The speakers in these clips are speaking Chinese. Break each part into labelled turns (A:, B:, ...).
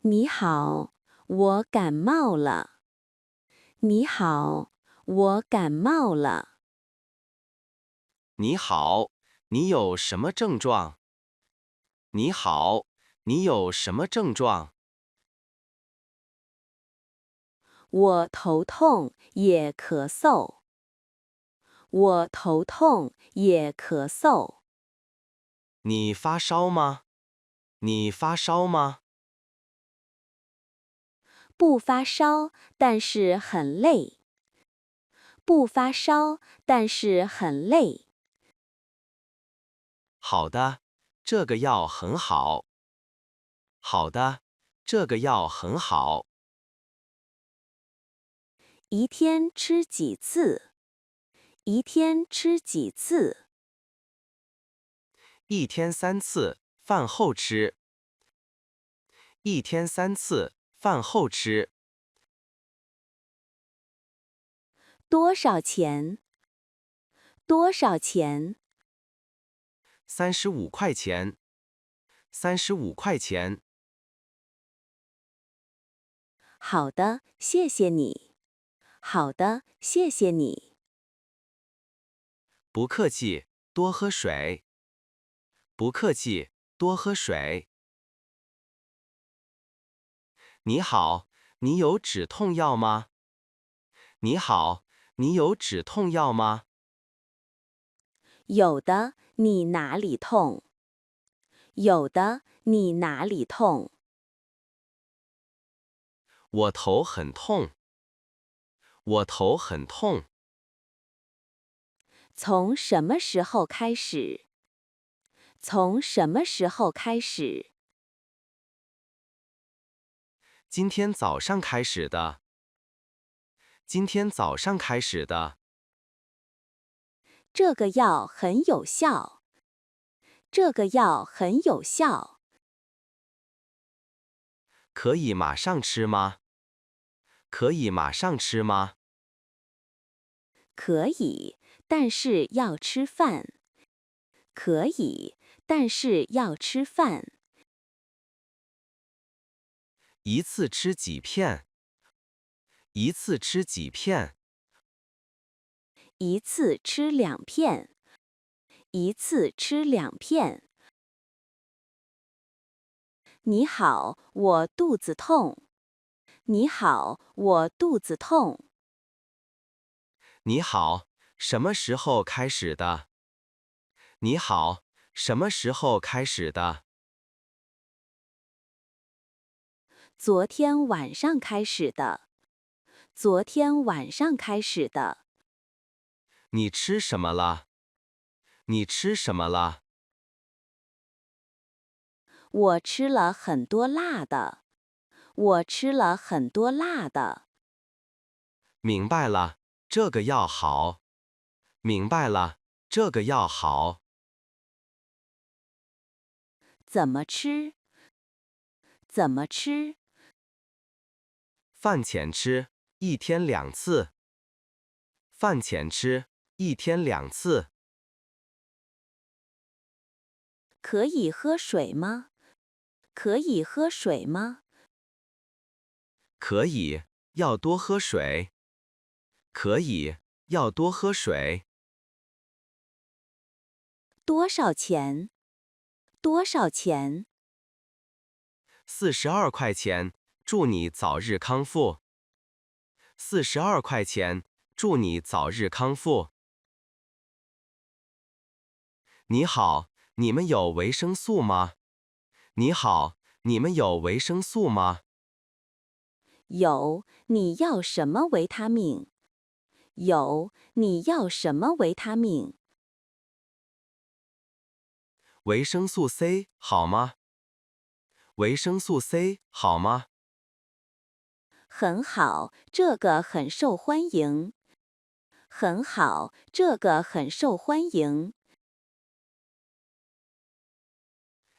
A: 你好，我感冒了。你好，我感冒了。
B: 你好，你有什么症状？你好，你有什么症状？
A: 我头痛也咳嗽。我头痛也咳嗽。
B: 你发烧吗？你发烧吗？
A: 不发烧，但是很累。不发烧，但是很累。
B: 好的，这个药很好。好的，这个药很好。
A: 一天吃几次？一天吃几次？
B: 一天3次，饭后吃。一天3次，饭后吃。
A: 多少钱？多少钱？
B: 35块钱。35块钱。
A: 好的，谢谢你。好的，谢谢你。
B: 不客气，多喝水。不客气，多喝水。你好，你有止痛药吗？你好，你有止痛药吗？
A: 有的，你哪里痛？有的，你哪里痛？
B: 我头很痛。我头很痛。
A: 从什么时候开始？从什么时候开始？
B: 今天早上开始的。今天早上开始的。
A: 这个药很有效。这个药很有效。
B: 可以马上吃吗？可以马上吃吗？
A: 可以，但是要吃饭。可以，但是要吃饭。
B: 一次吃几片？一次吃几片？
A: 一次吃2片。一次吃2片。你好，我肚子痛。你好，我肚子痛。
B: 你好，什么时候开始的？你好，什么时候开始的？
A: 昨天晚上开始的。昨天晚上开始的。
B: 你吃什么了？你吃什么了？
A: 我吃了很多辣的。我吃了很多辣的。
B: 明白了，这个药好。明白了，这个药好。
A: 怎么吃？怎么吃？
B: 饭前吃，一天2次。饭前吃，一天2次。
A: 可以喝水吗？可以喝水吗？
B: 可以，要多喝水。可以，要多喝水。
A: 多少钱？多少钱？
B: 42块钱，祝你早日康复。42块钱，祝你早日康复。你好，你们有维生素吗？你好，你们有维生素吗？
A: 有，你要什么维他命？有，你要什么维他命？
B: 维生素 C 好吗？维生素 C 好吗？
A: 很好，这个很受欢迎。很好，这个很受欢迎。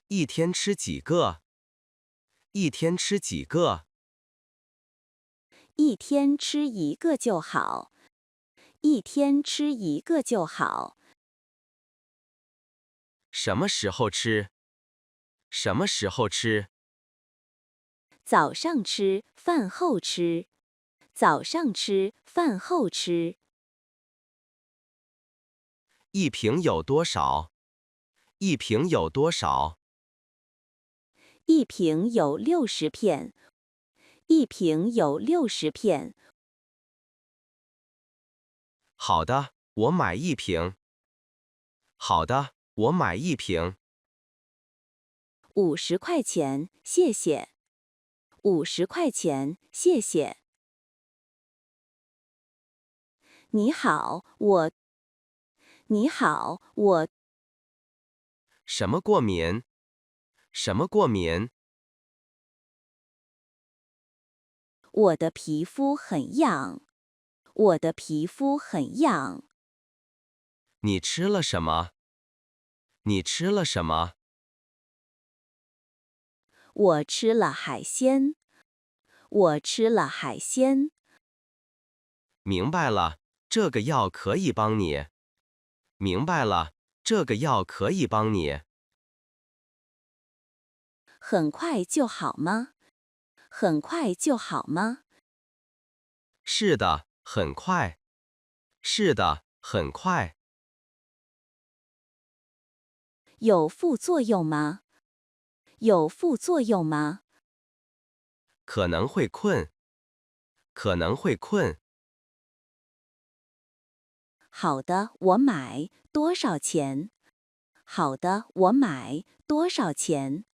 B: 一天吃几个？一天吃几个？
A: 一天吃一个就好。一天吃一个就好。
B: 什么时候吃？什么时候吃？
A: 早上吃，饭后吃。早上吃，饭后吃。
B: 一瓶有多少？一瓶有多少？
A: 一瓶有60片。一瓶有60片。
B: 好的，我买一瓶。好的，我买一瓶。
A: 50块钱，谢谢。50块钱，谢谢。你好，我。你好，我。
B: 什么过敏？什么过敏？
A: 我的皮肤很痒。我的皮肤很痒。
B: 你吃了什么？你吃了什么？
A: 我吃了海鲜。我吃了海鲜。
B: 明白了，这个药可以帮你。明白了，这个药可以帮你。
A: 很快就好吗？很快就好吗？
B: 是的，很快。是的，很快。
A: 有副作用吗？有副作用吗？
B: 可能会困。可能会困。
A: 好的，我买。多少钱？好的，我买。多少钱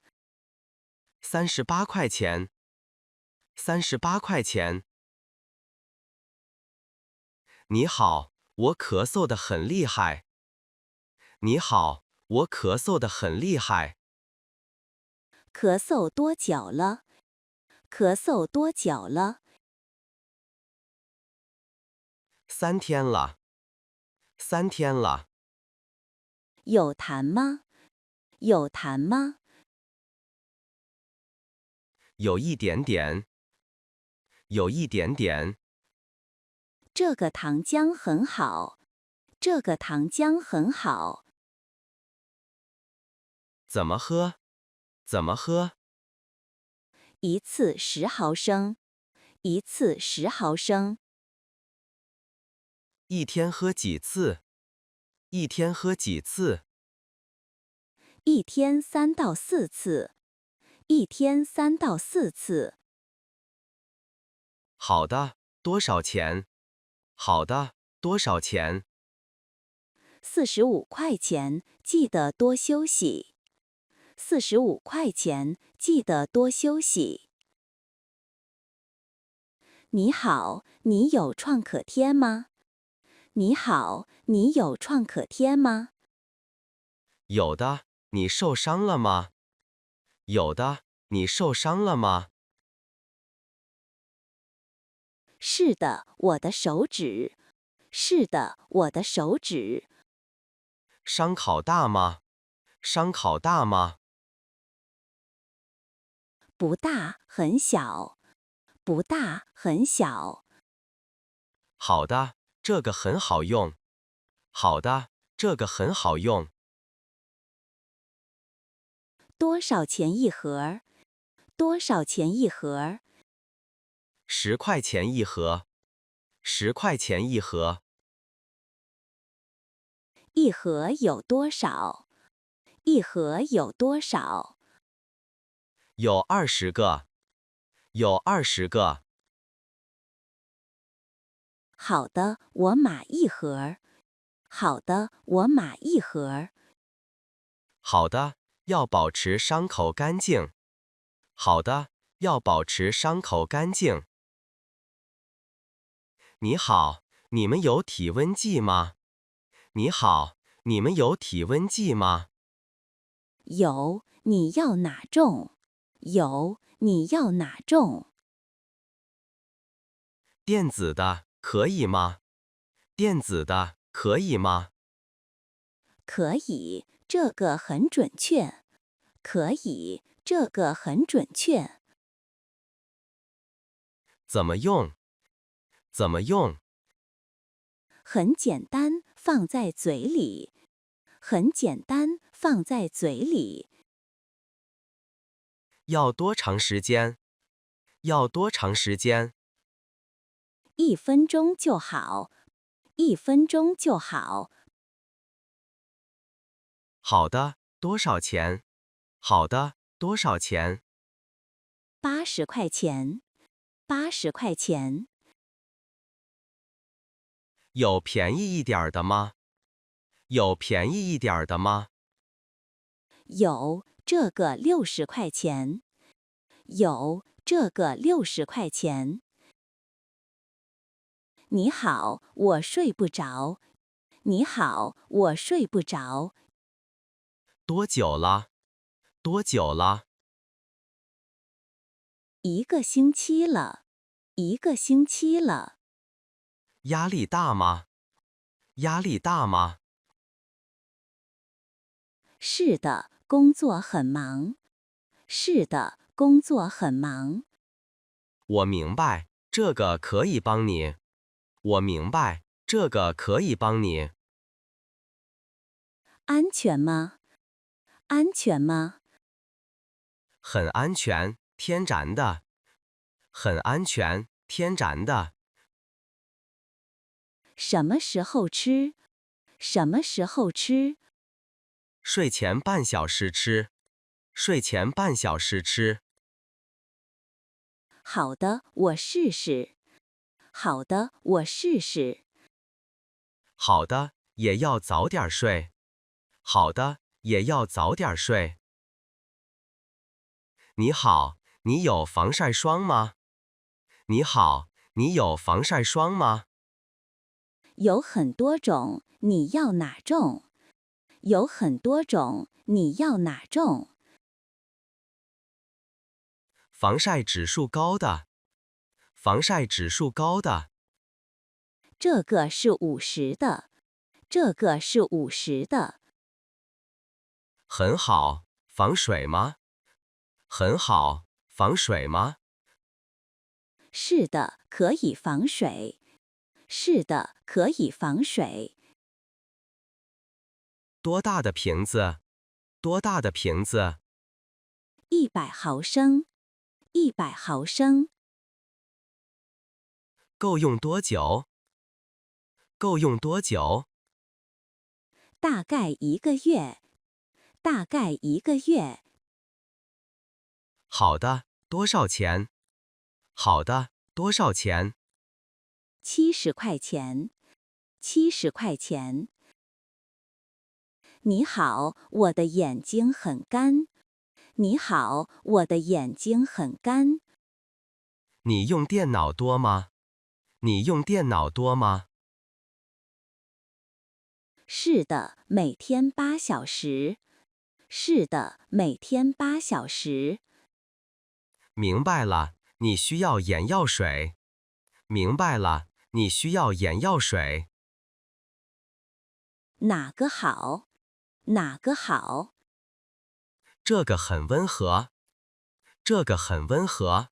B: 38块钱。38块钱。你好，我咳嗽得很厉害。你好，我咳嗽得很厉害。
A: 咳嗽多久了？咳嗽多久了
B: 3天了。3天了。
A: 有痰吗？有痰吗？
B: 有一点点。有一点点。
A: 这个糖浆很好。这个糖浆很好。
B: 怎么喝？怎么喝？
A: 一次10毫升。一次10毫升。
B: 一天喝几次？一天喝几次？
A: 一天3到4次。一天3到4次。
B: 好的，多少钱？好的，多少钱
A: 45块钱，记得多休息。45块钱，记得多休息。你好，你有创可贴吗？你好，你有创可贴吗？
B: 有的，你受伤了吗？有的，你受伤了吗？
A: 是的，我的手指。是的，我的手指。
B: 伤口大吗？伤口大吗？
A: 不大，很小。不大，很小。
B: 好的，这个很好用。好的，这个很好用。
A: 多少钱一盒？多少钱一盒
B: 10块钱一盒。10块钱一盒。
A: 一盒有多少？一盒有多少？
B: 有20个。有20个。
A: 好的，我买一盒。好的，我买一盒。
B: 好的，要保持伤口干净。好的，要保持伤口干净。你好，你们有体温计吗？你好，你们有体温计吗？
A: 有，你要哪种？有，你要哪种？
B: 电子的可以吗？电子的可以吗？
A: 可以，这个很准确。可以，这个很准确。
B: 怎么用？怎么用？
A: 很简单，放在嘴里。很简单，放在嘴里。
B: 要多长时间？要多长时间
A: ？1分钟就好，1分钟就好。
B: 好的，多少钱？好的，多少钱
A: ？80块钱，80块钱。
B: 有便宜一点儿的吗？有便宜一点儿的吗？
A: 有，这个60块钱。有，这个60块钱。你好，我睡不着。你好，我睡不着。
B: 多久了？多久了？
A: 1个星期了，1个星期了。
B: 压力大吗？压力大吗？
A: 是的，工作很忙。是的，工作很忙。
B: 我明白，这个可以帮你。我明白，这个可以帮你。
A: 安全吗？安全吗？
B: 很安全，天然的。很安全，天然的。
A: 什么时候吃？什么时候吃？
B: 睡前半小时吃。睡前半小时吃。
A: 好的，我试试。好的，我试试。
B: 好的，也要早点睡。好的，也要早点睡。你好，你有防晒霜吗？你好，你有防晒霜吗？
A: 有很多种，你要哪种？有很多种，你要哪种？
B: 防晒指数高的。防晒指数高的。
A: 这个是50的，这个是50的。
B: 很好，防水吗？很好，防水吗？
A: 是的，可以防水。是的，可以防水。
B: 多大的瓶子？多大的瓶子
A: 100毫升，100毫升。
B: 够用多久？够用多久？
A: 大概1个月，大概1个月。
B: 好的，多少钱？好的，多少钱？
A: 70块钱，70块钱。你好，我的眼睛很干。你好，我的眼睛很干。
B: 你用电脑多吗？你用电脑多吗？
A: 是的，每天8小时。是的，每天8小时。
B: 明白了，你需要眼药水。明白了，你需要眼药水。
A: 哪个好？哪个好？
B: 这个很温和。这个很温和。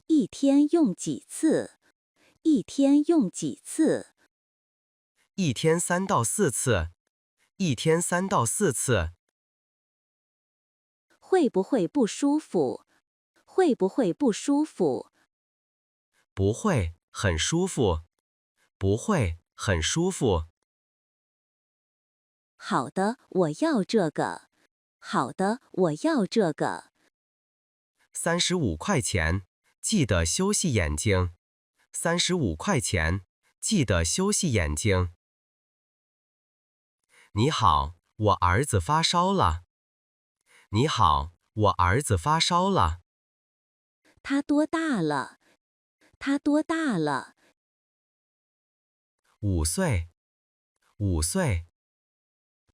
A: 一天用几次？一天用几次？
B: 一天3到4次。一天3到4次。
A: 会不会不舒服？会不会不舒服？
B: 不会，很舒服。不会，很舒服。
A: 好的，我要这个。好的，我要这个。
B: 35块钱，记得休息眼睛。35块钱，记得休息眼睛。你好，我儿子发烧了。你好，我儿子发烧了。
A: 他多大了？他多大了
B: 5岁。5岁。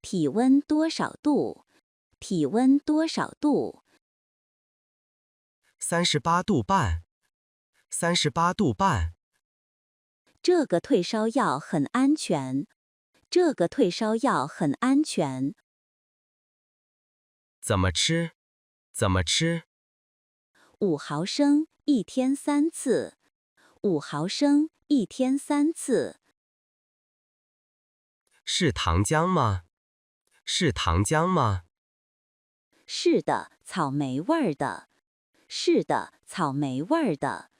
A: 体温多少度？体温多少度？
B: 38度半。38度半。
A: 这个退烧药很安全。这个退烧药很安全。
B: 怎么吃？怎么吃？
A: 5毫升，一天3次。5毫升，一天3次。
B: 是糖浆吗？是糖浆吗？
A: 是的，草莓味儿的。是的，草莓味儿的。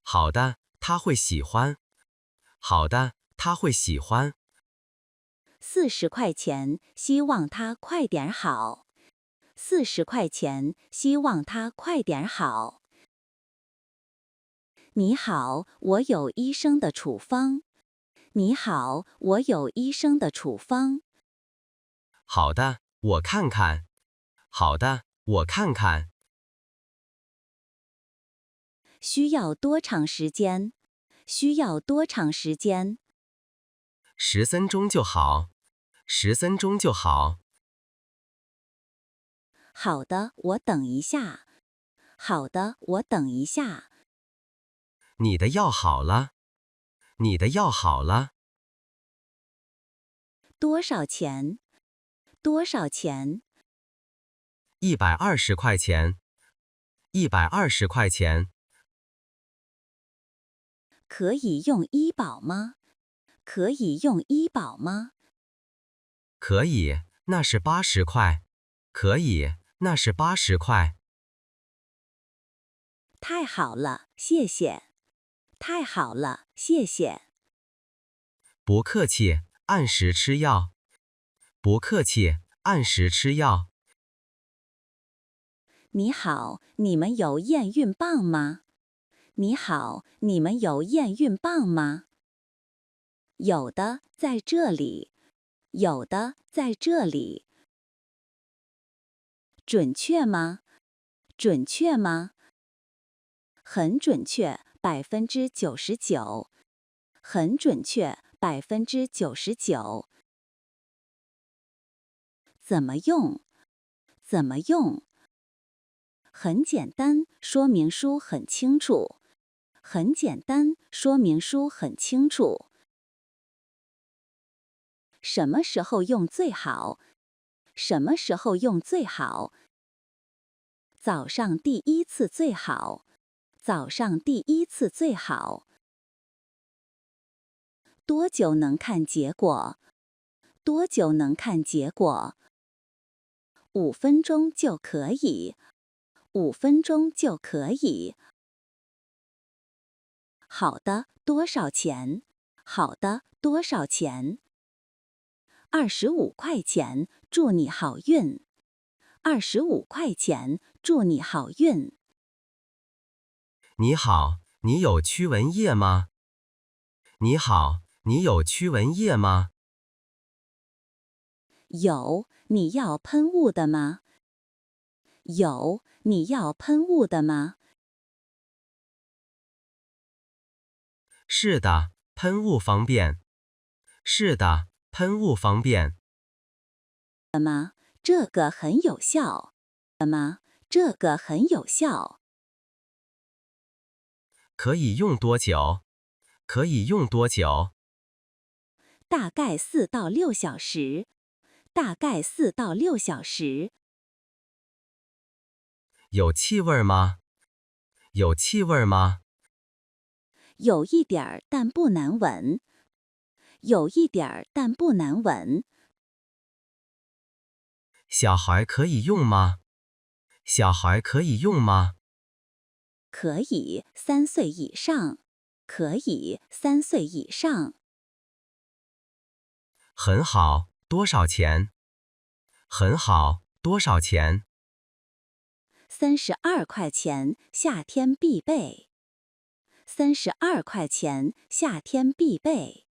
B: 好的，他会喜欢。好的，他会喜欢。
A: 40块钱，希望他快点好。40块钱，希望他快点好。你好，我有医生的处方。你好，我有医生的处方。
B: 好的，我看看。好的，我看看。
A: 需要多长时间？需要多长时间
B: 10分钟就好。10分钟就好。
A: 好的，我等一下。好的，我等一下。
B: 你的药好了。你的药好了。
A: 多少钱？多少钱？
B: 120块钱。120块钱。
A: 可以用医保吗？可以用医保吗？
B: 可以，那是80块。可以，那是80块。
A: 太好了，谢谢。太好了，谢谢。
B: 不客气，按时吃药。不客气，按时吃药。
A: 你好，你们有验孕棒吗？你好，你们有验孕棒吗？有的，在这里。有的，在这里。准确吗？准确吗？很准确，99%。很准确，99%。怎么用？怎么用？很简单，说明书很清楚。很简单，说明书很清楚。什么时候用最好？什么时候用最好？早上第一次最好。早上第一次最好。多久能看结果？多久能看结果？5分钟就可以。5分钟就可以。好的，多少钱？好的，多少钱？25块钱，祝你好运。25块钱，祝你好运。
B: 你好，你有驱蚊液吗？你好，你有驱蚊液吗？
A: 有，你要喷雾的吗？有，你要喷雾的吗？
B: 是的，喷雾方便。是的，喷雾方便。
A: 这个很有效。这个很有效。
B: 可以用多久？可以用多久？
A: 大概4到6小时。大概4到6小时。
B: 有气味吗？有气味吗？
A: 有一点儿，但不难闻。有一点儿，但不难闻。
B: 小孩可以用吗？小孩可以用吗？
A: 可以，3岁以上。可以，3岁以上。
B: 很好，多少钱？很好，多少钱
A: 32块钱，夏天必备。32块钱，夏天必备。